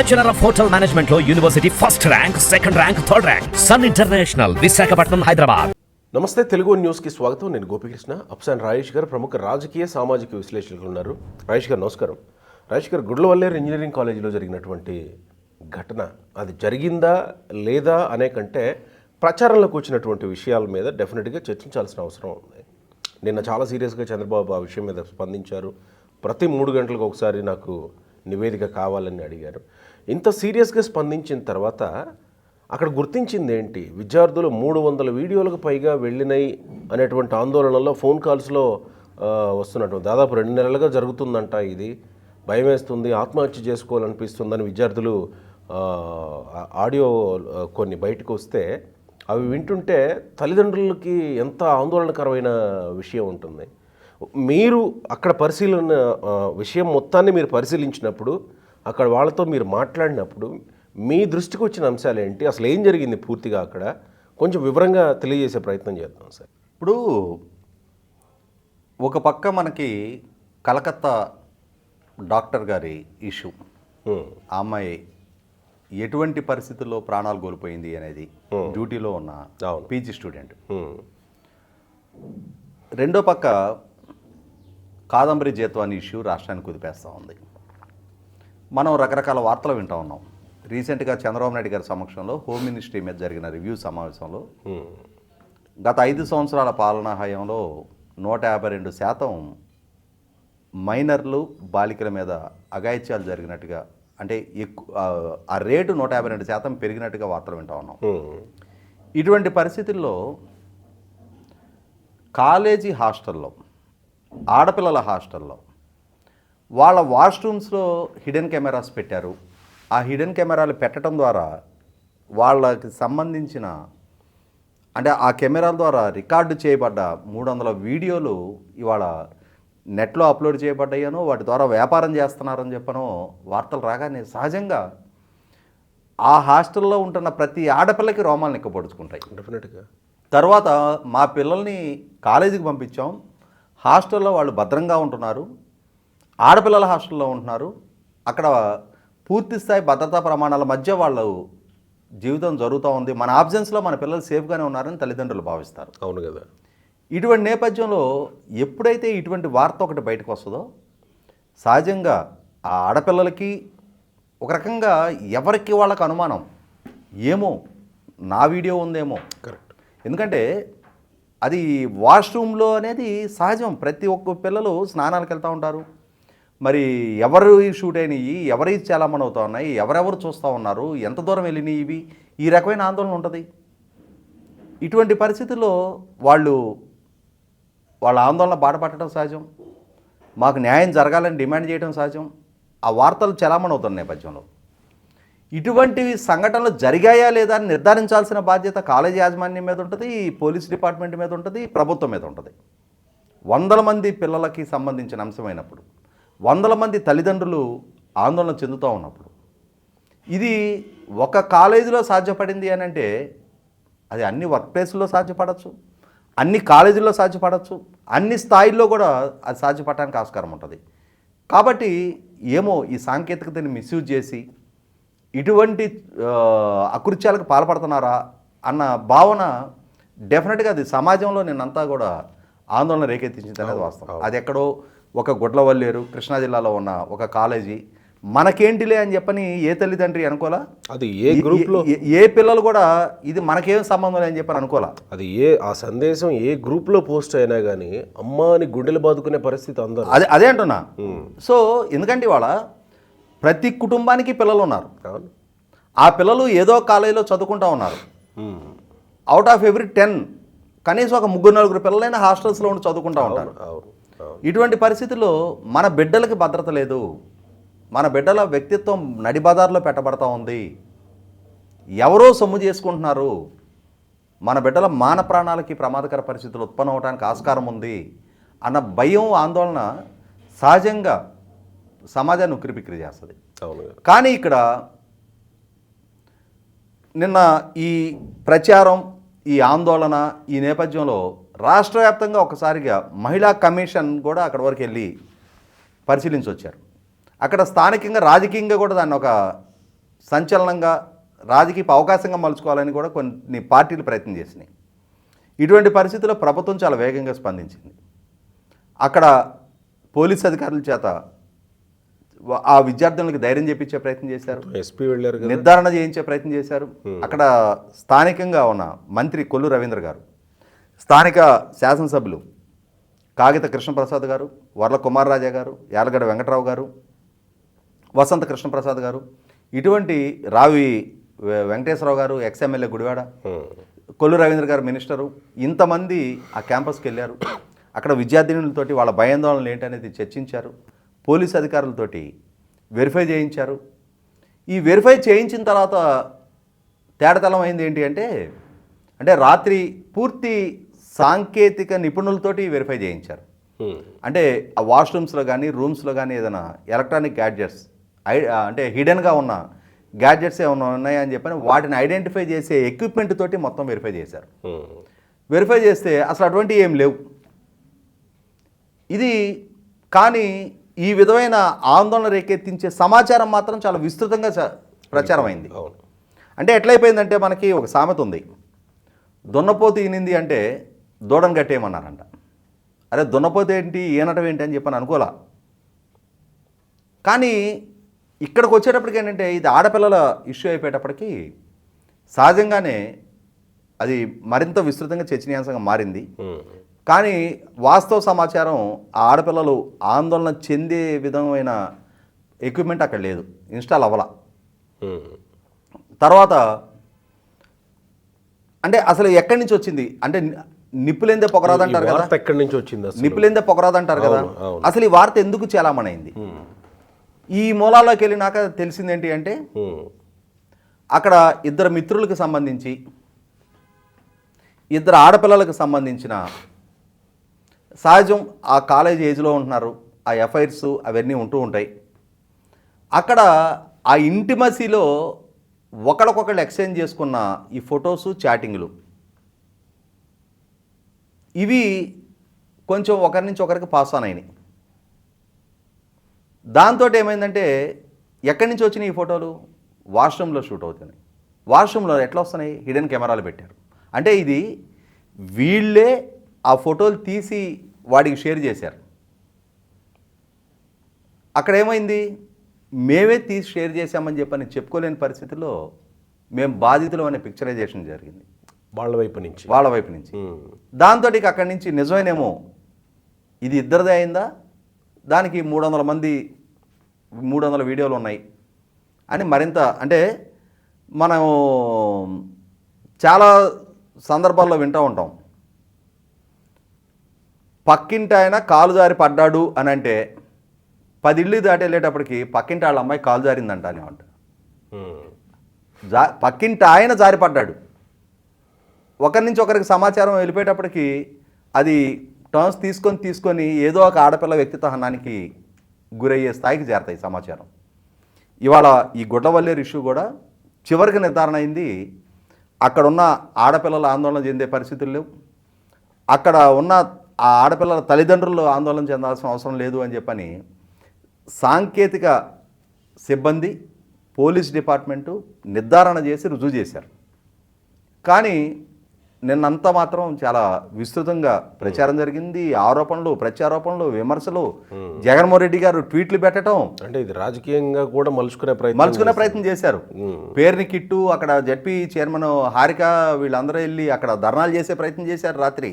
Bachelor of hotel management లో university first rank, second rank, third rank. Sun International, Visakhapatnam, Hyderabad. నమస్తే, తెలుగు న్యూస్కి స్వాగతం. నేను గోపికృష్ణ. అప్సాన్ రాజేష్ గారు ప్రముఖ రాజకీయ సామాజిక విశ్లేషకులు ఉన్నారు. రాజేష్ గారు నమస్కారం. రాజేష్ గారు, గుడ్లవల్లేరు ఇంజనీరింగ్ కాలేజీలో జరిగినటువంటి ఘటన, అది జరిగిందా లేదా అనే కంటే ప్రచారంలోకి వచ్చినటువంటి విషయాల మీద డెఫినెట్గా చర్చించాల్సిన అవసరం ఉంది. నిన్న చాలా సీరియస్గా చంద్రబాబు ఆ విషయం మీద స్పందించారు. ప్రతి 3 గంటలకు ఒకసారి నాకు నివేదిక కావాలని అడిగారు. ఇంత సీరియస్గా స్పందించిన తర్వాత అక్కడ గుర్తించింది ఏంటి? విద్యార్థులు 300 వీడియోలకు పైగా వెళ్ళినాయి అనేటువంటి ఆందోళనలో ఫోన్ కాల్స్లో వస్తున్నటువంటి దాదాపు 2 నెలలుగా జరుగుతుందంట. ఇది భయం వేస్తుంది, ఆత్మహత్య చేసుకోవాలనిపిస్తుందని విద్యార్థులు ఆడియో కొన్ని బయటకు వస్తే అవి వింటుంటే తల్లిదండ్రులకి ఎంత ఆందోళనకరమైన విషయం ఉంటుంది. మీరు అక్కడ పరిశీలన విషయం మొత్తాన్ని మీరు పరిశీలించినప్పుడు, అక్కడ వాళ్ళతో మీరు మాట్లాడినప్పుడు మీ దృష్టికి వచ్చిన అంశాలు ఏంటి? అసలు ఏం జరిగింది పూర్తిగా అక్కడ? కొంచెం వివరంగా తెలియజేసే ప్రయత్నం చేద్దాం సార్. ఇప్పుడు ఒక పక్క మనకి కలకత్తా డాక్టర్ గారి ఇష్యూ, ఆ అమ్మాయి ఎటువంటి పరిస్థితుల్లో ప్రాణాలు కోల్పోయింది అనేది, డ్యూటీలో ఉన్న పీజీ స్టూడెంట్. రెండో పక్క కాదంబరి జేత్వాని ఇష్యూ రాష్ట్రాన్ని కుదిపేస్తూ ఉంది. మనం రకరకాల వార్తలు వింటూ ఉన్నాం. రీసెంట్గా చంద్రబాబు నాయుడు గారి సమక్షంలో హోమ్ మినిస్ట్రీ మీద జరిగిన రివ్యూ సమావేశంలో గత 5 సంవత్సరాల పాలనా హయాంలో 152% మైనర్లు, బాలికల మీద అఘాయిత్యాలు జరిగినట్టుగా, అంటే ఆ రేటు 152% పెరిగినట్టుగా వార్తలు వింటూ ఉన్నాం. ఇటువంటి పరిస్థితుల్లో కాలేజీ హాస్టల్లో, ఆడపిల్లల హాస్టల్లో వాళ్ళ వాష్రూమ్స్లో హిడెన్ కెమెరాస్ పెట్టారు. ఆ హిడెన్ కెమెరాలు పెట్టడం ద్వారా వాళ్ళకి సంబంధించిన, అంటే ఆ కెమెరాల ద్వారా రికార్డు చేయబడ్డ 300 వీడియోలు ఇవాళ నెట్లో అప్లోడ్ చేయబడ్డాయనో, వాటి ద్వారా వ్యాపారం చేస్తున్నారని చెప్పనో వార్తలు రాగానే సహజంగా ఆ హాస్టల్లో ఉంటున్న ప్రతి ఆడపిల్లకి రోమాలు నిక్కపొడుచుకుంటాయి డెఫినెట్గా. తర్వాత మా పిల్లల్ని కాలేజీకి పంపించాం, హాస్టల్లో వాళ్ళు భద్రంగా ఉంటున్నారు, ఆడపిల్లల హాస్టల్లో ఉంటున్నారు, అక్కడ పూర్తి స్థాయి భద్రతా ప్రమాణాల మధ్య వాళ్ళు జీవితం జరుగుతూ ఉంది, మన ఆబ్సెన్స్లో మన పిల్లలు సేఫ్గానే ఉన్నారని తల్లిదండ్రులు భావిస్తారు. అవును కదా. ఇటువంటి నేపథ్యంలో ఎప్పుడైతే ఇటువంటి వార్త ఒకటి బయటకు వస్తుందో, సహజంగా ఆ ఆడపిల్లలకి ఒక రకంగా ఎవరికి వాళ్ళకి అనుమానం, ఏమో నా వీడియో ఉందేమో. కరెక్ట్. ఎందుకంటే అది వాష్రూమ్లో అనేది సహజం. ప్రతి ఒక్క పిల్లలు స్నానాలకు వెళ్తూ ఉంటారు. మరి ఎవరు షూట్ అయినవి, ఎవరి చాలామంది అవుతూ ఉన్నాయి, ఎవరెవరు చూస్తూ ఉన్నారు, ఎంత దూరం వెళ్ళినాయి, ఇవి ఈ రకమైన ఆందోళన ఉంటుంది. ఇటువంటి పరిస్థితుల్లో వాళ్ళ ఆందోళన బాధపడటం సహజం, మాకు న్యాయం జరగాలని డిమాండ్ చేయడం సహజం. ఆ వార్తలు చలామణి అవుతున్న నేపథ్యంలో ఇటువంటి సంఘటనలు జరిగాయా లేదా అని నిర్ధారించాల్సిన బాధ్యత కాలేజీ యాజమాన్యం మీద ఉంటుంది, పోలీస్ డిపార్ట్మెంట్ మీద ఉంటుంది, ప్రభుత్వం మీద ఉంటుంది. 100 మంది పిల్లలకి సంబంధించిన అంశమైనప్పుడు, 100 మంది తల్లిదండ్రులు ఆందోళన చెందుతూ ఉన్నప్పుడు, ఇది ఒక కాలేజీలో సాధ్యపడింది అని అంటే అది అన్ని వర్క్ ప్లేస్లో సాధ్యపడవచ్చు, అన్ని కాలేజీల్లో సాధ్యపడవచ్చు, అన్ని స్థాయిల్లో కూడా అది సాధ్యపడడానికి ఆస్కారం ఉంటుంది. కాబట్టి ఏమో ఈ సాంకేతికతని మిస్యూజ్ చేసి ఇటువంటి అకృత్యాలకు పాల్పడుతున్నారా అన్న భావన డెఫినెట్గా అది సమాజంలో నిన్నంతా కూడా ఆందోళన రేకెత్తించింది అనేది వాస్తవం. అది ఎక్కడో ఒక గుడ్లవల్లేరు కృష్ణా జిల్లాలో ఉన్న ఒక కాలేజీ మనకేంటిలే అని చెప్పని ఏ తల్లిదండ్రి అనుకోలా, అది ఏ గ్రూప్లో ఏ పిల్లలు కూడా ఇది మనకేం సంబంధం లేని చెప్పని అనుకోలా. అది ఆ సందేశం ఏ గ్రూప్లో పోస్ట్ అయినా కానీ అమ్మాని గుండెలు బాదుకునే పరిస్థితి అందరూ అదే అంటున్నా. సో ఎందుకంటే ఇవాళ ప్రతి కుటుంబానికి పిల్లలు ఉన్నారు. ఆ పిల్లలు ఏదో కాలేజీలో చదువుకుంటూ ఉన్నారు. అవుట్ ఆఫ్ ఎవ్రీ 10 కనీసం ఒక 3-4 పిల్లలైనా హాస్టల్స్లో ఉండి చదువుకుంటూ ఉంటారు. ఇటువంటి పరిస్థితుల్లో మన బిడ్డలకి భద్రత లేదు, మన బిడ్డల వ్యక్తిత్వం నడిబజార్లో పెట్టబడతా ఉంది, ఎవరో సొమ్ము చేసుకుంటున్నారు, మన బిడ్డల మాన ప్రాణాలకి ప్రమాదకర పరిస్థితులు ఉత్పన్నం అవడానికి ఆస్కారం ఉంది అన్న భయం, ఆందోళన సహజంగా సమాజాన్ని ఉక్కిరిబిక్కిరి చేస్తుంది. కానీ ఇక్కడ నిన్న ఈ ప్రచారం, ఈ ఆందోళన, ఈ నేపథ్యంలో రాష్ట్ర వ్యాప్తంగా ఒకసారిగా మహిళా కమిషన్ కూడా అక్కడి వరకు వెళ్ళి పరిశీలించి వచ్చారు. అక్కడ స్థానికంగా రాజకీయంగా కూడా దాన్ని ఒక సంచలనంగా రాజకీయ అవకాశంగా మలుచుకోవాలని కూడా కొన్ని పార్టీలు ప్రయత్నం చేసినాయి. ఇటువంటి పరిస్థితుల్లో ప్రభుత్వం చాలా వేగంగా స్పందించింది. అక్కడ పోలీస్ అధికారుల చేత ఆ విద్యార్థులకు ధైర్యం చెప్పించే ప్రయత్నం చేశారు, ఎస్పీ వెళ్ళారు కదా, నిర్ధారణ చేయించే ప్రయత్నం చేశారు. అక్కడ స్థానికంగా ఉన్న మంత్రి కొల్లు రవీంద్ర గారు, స్థానిక శాసనసభ్యులు కాగిత కృష్ణప్రసాద్ గారు, వర్ల కుమార్ రాజా గారు, యాలగడ్డ వెంకట్రావు గారు, వసంత కృష్ణప్రసాద్ గారు, ఇటువంటి రావి వెంకటేశ్వరరావు గారు ఎక్స్ఎమ్మెల్యే గుడివాడ, కొల్లు రవీంద్ర గారు మినిస్టరు, ఇంతమంది ఆ క్యాంపస్కి వెళ్ళారు. అక్కడ విద్యార్థినులతోటి వాళ్ళ భయాందోళనలు ఏంటనేది చర్చించారు. పోలీస్ అధికారులతోటి వెరిఫై చేయించారు. ఈ వెరిఫై చేయించిన తర్వాత తేడతలం అయింది ఏంటి అంటే రాత్రి పూర్తి సాంకేతిక నిపుణులతోటి వెరిఫై చేయించారు. అంటే ఆ వాష్రూమ్స్లో కానీ రూమ్స్లో కానీ ఏదైనా ఎలక్ట్రానిక్ గ్యాడ్జెట్స్ అంటే హిడెన్గా ఉన్న గ్యాడ్జెట్స్ ఏమైనా ఉన్నాయని చెప్పని వాటిని ఐడెంటిఫై చేసే ఎక్విప్మెంట్ తోటి మొత్తం వెరిఫై చేశారు. వెరిఫై చేస్తే అసలు అటువంటి ఏం లేవు. ఇది కానీ ఈ విధమైన ఆందోళన రేకెత్తించే సమాచారం మాత్రం చాలా విస్తృతంగా ప్రచారం అయింది. అంటే ఎట్లయిపోయిందంటే మనకి ఒక సామెత ఉంది, దున్నపోతు ఈనింది అంటే దూడను కట్టేయమన్నారంట. అరే దున్నపోతు ఏంటి ఈనటం ఏంటి అని చెప్పని అనుకోలా. కానీ ఇక్కడికి వచ్చేటప్పటికి ఏంటంటే ఇది ఆడపిల్లల ఇష్యూ అయిపోయేటప్పటికి సహజంగానే అది మరింత విస్తృతంగా చర్చనీయాంశంగా మారింది. కానీ వాస్తవ సమాచారం ఆ ఆడపిల్లలు ఆందోళన చెందే విధమైన ఎక్విప్మెంట్ అక్కడ లేదు, ఇన్స్టాల్ అవ్వాల. తర్వాత అంటే అసలు ఎక్కడి నుంచి వచ్చింది అంటే నిప్పులేందే పొగరాదంటారు కదా, ఎక్కడి నుంచి వచ్చింది నిప్పులేందే పొగరాదంటారు కదా. అసలు ఈ వార్త ఎందుకు చలామణైంది? ఈ మూలాల్లోకి వెళ్ళినాక తెలిసింది ఏంటి అంటే అక్కడ ఇద్దరు మిత్రులకు సంబంధించి ఇద్దరు ఆడపిల్లలకు సంబంధించిన సహజం ఆ కాలేజ్ ఏజ్లో ఉంటున్నారు, ఆ ఎఫ్ఐఆర్స్ అవన్నీ ఉంటూ ఉంటాయి. అక్కడ ఆ ఇంటిమసీలో ఒకళ్ళకొకళ్ళు ఎక్స్చేంజ్ చేసుకున్న ఈ ఫొటోసు చాటింగ్లు ఇవి కొంచెం ఒకరి నుంచి ఒకరికి పాస్ ఆన్ అయినాయి. దాంతో ఏమైందంటే ఎక్కడి నుంచి వచ్చినాయి ఈ ఫోటోలు? వాష్రూమ్లో షూట్ అవుతున్నాయి. వాష్రూమ్లో ఎట్లా వస్తున్నాయి? హిడెన్ కెమెరాలు పెట్టారు. అంటే ఇది వీళ్ళే ఆ ఫోటోలు తీసి వాడికి షేర్ చేశారు. అక్కడ ఏమైంది? మేమే తీసి షేర్ చేశామని చెప్పని చెప్పుకోలేని పరిస్థితుల్లో మేము బాధితులు అనే పిక్చరైజేషన్ జరిగింది వాళ్ళ వైపు నుంచి. దాంతో అక్కడి నుంచి నిజమేనేమో ఇది ఇద్దరిదే అయిందా, దానికి 300 వీడియోలు ఉన్నాయి అని మరింత అంటే మనం చాలా సందర్భాల్లో వింటూ ఉంటాం. పక్కింటి ఆయన కాలు జారి పడ్డాడు అని అంటే 10 ఇళ్ళు దాటి వెళ్ళేటప్పటికి పక్కింటి వాళ్ళ అమ్మాయి కాలు జారిందంట అనేవంట. పక్కింటి ఆయన జారి పడ్డాడు. ఒకరి నుంచి ఒకరికి సమాచారం వెళ్ళిపోయేటప్పటికి అది టర్న్స్ తీసుకొని ఏదో ఒక ఆడపిల్ల వ్యక్తిత్వహానికి గురయ్యే స్థాయికి చేరతాయి సమాచారం. ఇవాళ ఈ గుడ్లవల్లేరు ఇష్యూ కూడా చివరికి నిర్ధారణ అయింది. అక్కడున్న ఆడపిల్లల ఆందోళన చెందే పరిస్థితులు లేవు, అక్కడ ఉన్న ఆ ఆడపిల్లల తల్లిదండ్రులు ఆందోళన చెందాల్సిన అవసరం లేదు అని చెప్పని సాంకేతిక సిబ్బంది పోలీస్ డిపార్ట్మెంటు నిర్ధారణ చేసి రుజువు చేశారు. కానీ నిన్నంతా మాత్రం చాలా విస్తృతంగా ప్రచారం జరిగింది. ఆరోపణలు, ప్రత్యారోపణలు, విమర్శలు, జగన్మోహన్ రెడ్డి గారు ట్వీట్లు పెట్టడం, అంటే ఇది రాజకీయంగా కూడా మలుచుకునే ప్రయత్నం చేశారు. పేరుని కిట్టు, అక్కడ జడ్పీ చైర్మన్ హారిక వీళ్ళందరూ వెళ్ళి అక్కడ ధర్నాలు చేసే ప్రయత్నం చేశారు. రాత్రి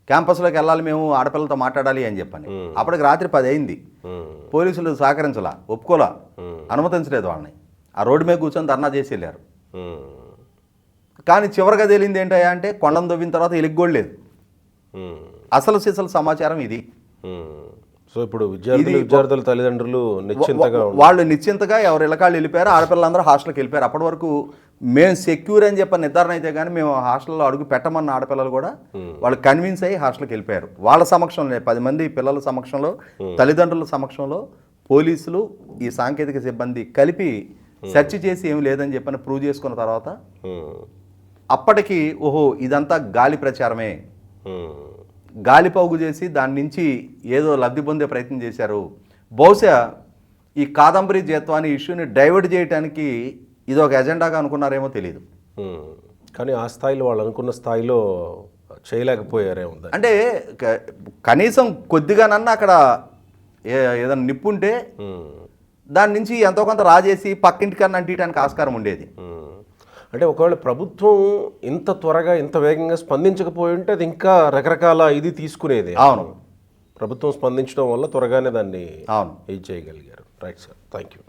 క్యాంపస్లోకి వెళ్ళాలి, మేము ఆడపిల్లలతో మాట్లాడాలి అని చెప్పని. అప్పటికి రాత్రి 10 అయింది. పోలీసులు సహకరించలా, ఒప్పుకోలా, అనుమతించలేదు వాళ్ళని. ఆ రోడ్డు మీద కూర్చొని ధర్నా చేసి వెళ్ళారు. కానీ చివరిగా తేలింది ఏంటయ్యా అంటే కొండను దొవ్విన తర్వాత ఎలిగోడు లేదు. అసలు సిసలు సమాచారం ఇది. సో ఇప్పుడు విద్యార్థుల తల్లిదండ్రులు వాళ్ళు నిశ్చింతగా ఎవరు ఇళ్ళకాళ్ళు వెళ్ళిపోయారు, ఆడపిల్లలందరూ హాస్టల్కి వెళ్ళిపోయారు. అప్పటి వరకు మేము సెక్యూర్ అని చెప్పి నిర్ధారణ అయితే కానీ మేము హాస్టల్లో అడుగు పెట్టమన్న ఆడపిల్లలు కూడా వాళ్ళు కన్విన్స్ అయ్యి హాస్టల్కి వెళ్ళిపోయారు. వాళ్ళ సమక్షంలో 10 మంది పిల్లల సమక్షంలో, తల్లిదండ్రుల సమక్షంలో పోలీసులు ఈ సాంకేతిక సిబ్బంది కలిపి సెర్చ్ చేసి ఏమి లేదని చెప్పని ప్రూవ్ చేసుకున్న తర్వాత అప్పటికి ఓహో ఇదంతా గాలి ప్రచారమే, గాలి పౌగు చేసి దాని నుంచి ఏదో లబ్ధి పొందే ప్రయత్నం చేశారు. బహుశా ఈ కాదంబరి జేత్వాని ఇష్యూని డైవర్ట్ చేయడానికి ఇది ఒక ఎజెండాగా అనుకున్నారేమో తెలియదు. కానీ ఆ స్థాయిలో వాళ్ళు అనుకున్న స్థాయిలో చేయలేకపోయారేమో. అంటే కనీసం కొద్దిగానన్నా అక్కడ ఏదైనా నిప్పుంటే దాని నుంచి ఎంతో కొంత రాజేసి పక్కింటికన్నా అంటియడానికి ఆస్కారం ఉండేది. అంటే ఒకవేళ ప్రభుత్వం ఇంత త్వరగా ఇంత వేగంగా స్పందించకపోయి ఉంటే అది ఇంకా రకరకాల ఇది తీసుకునేది. అవును, ప్రభుత్వం స్పందించడం వల్ల త్వరగానే దాన్ని అవును ఇది చేయగలిగారు. Right sir, thank you.